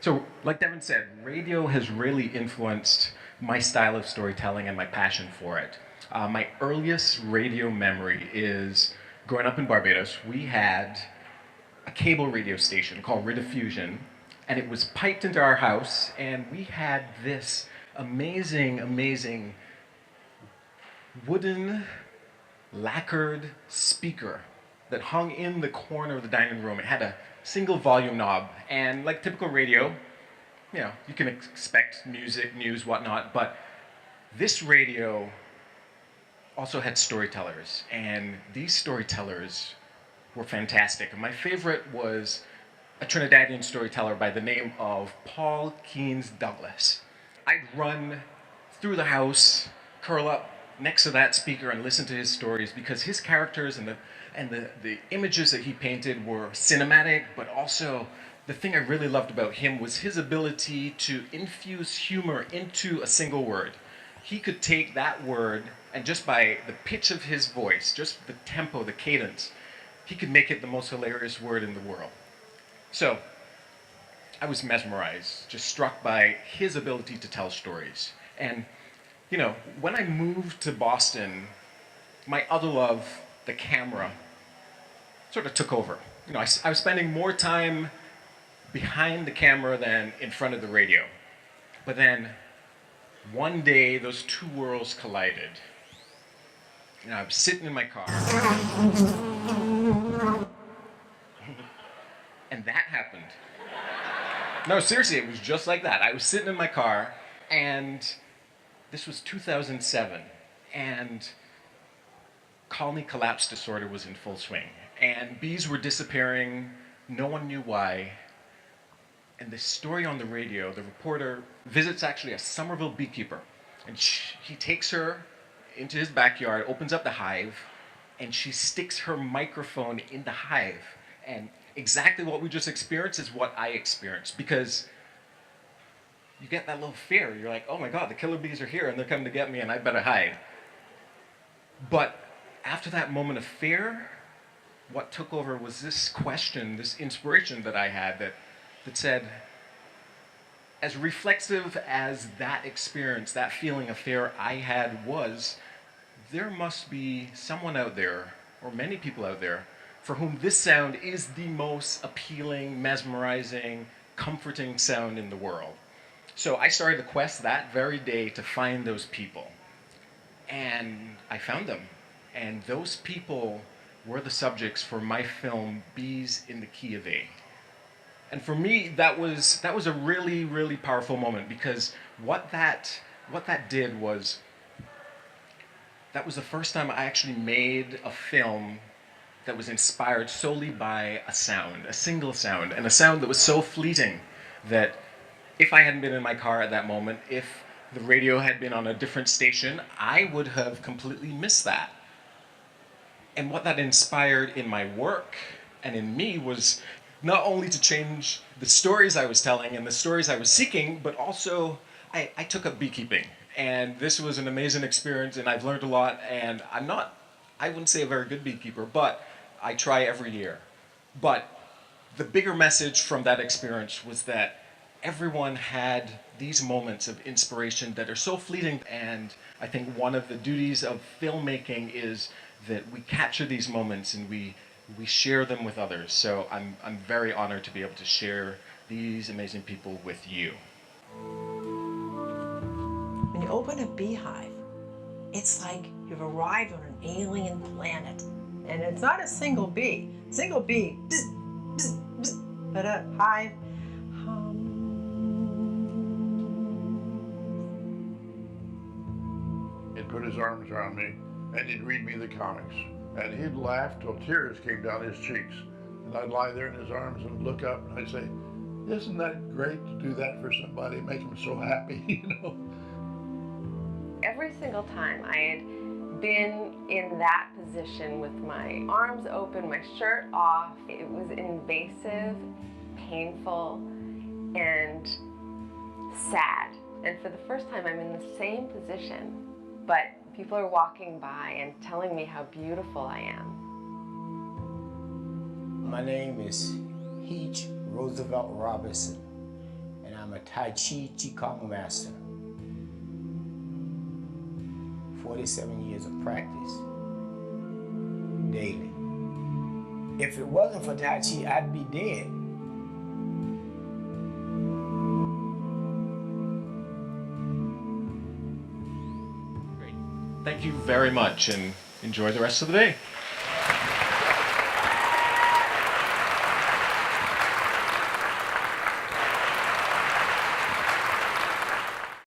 So, like Devin said, radio has really influenced my style of storytelling and my passion for it. My earliest radio memory is growing up in Barbados. We had a cable radio station called Rediffusion, and it was piped into our house, and we had this amazing wooden lacquered speaker that hung in the corner of the dining room. It had a single volume knob, and like typical radio, you can expect music, news, whatnot, but this radio also had storytellers, and these storytellers were fantastic. My favorite was a Trinidadian storyteller by the name of Paul Keynes Douglas. I'd run through the house, curl up next to that speaker and listen to his stories because his characters and the images that he painted were cinematic, but also the thing I really loved about him was his ability to infuse humor into a single word. He could take that word and just by the pitch of his voice, just the tempo, the cadence, he could make it the most hilarious word in the world. So I was mesmerized, just struck by his ability to tell stories. And, when I moved to Boston, my other love, the camera, sort of took over. I was spending more time behind the camera than in front of the radio. But then, one day, those two worlds collided. I was sitting in my car. And that happened. No, seriously, it was just like that. I was sitting in my car, and this was 2007, and colony collapse disorder was in full swing. And bees were disappearing, no one knew why. And this story on the radio, the reporter visits actually a Somerville beekeeper, and he takes her into his backyard, opens up the hive, and she sticks her microphone in the hive. And exactly what we just experienced is what I experienced, because you get that little fear. You're like, oh my God, the killer bees are here and they're coming to get me and I better hide. But after that moment of fear, what took over was this question, this inspiration that I had that said, as reflexive as that experience, that feeling of fear I had was, there must be someone out there, or many people out there, for whom this sound is the most appealing, mesmerizing, comforting sound in the world. So I started the quest that very day to find those people. And I found them. And those people were the subjects for my film, Bees in the Key of A. And for me, that was a really, really powerful moment, because what that did was, that was the first time I actually made a film that was inspired solely by a sound, a single sound, and a sound that was so fleeting that if I hadn't been in my car at that moment, if the radio had been on a different station, I would have completely missed that. And what that inspired in my work and in me was not only to change the stories I was telling and the stories I was seeking, but also I took up beekeeping. And this was an amazing experience, and I've learned a lot, and I wouldn't say a very good beekeeper, but I try every year. But the bigger message from that experience was that everyone had these moments of inspiration that are so fleeting, and I think one of the duties of filmmaking is that we capture these moments and we share them with others. So I'm very honored to be able to share these amazing people with you. When you open a beehive, it's like you've arrived on an alien planet. And it's not a single bee. Single bee, bzz, bzz, bzz, but a hive hum. He'd put his arms around me and he'd read me the comics. And he'd laugh till tears came down his cheeks. And I'd lie there in his arms and look up and I'd say, isn't that great to do that for somebody, make them so happy, Every single time I had been in that position with my arms open, my shirt off, it was invasive, painful, and sad. And for the first time, I'm in the same position, but people are walking by and telling me how beautiful I am. My name is Heach Roosevelt Robinson, I'm a Tai Chi Qigong master. 47 years of practice daily. If it wasn't for Tai Chi, I'd be dead. Great. Thank you very much, and enjoy the rest of the day.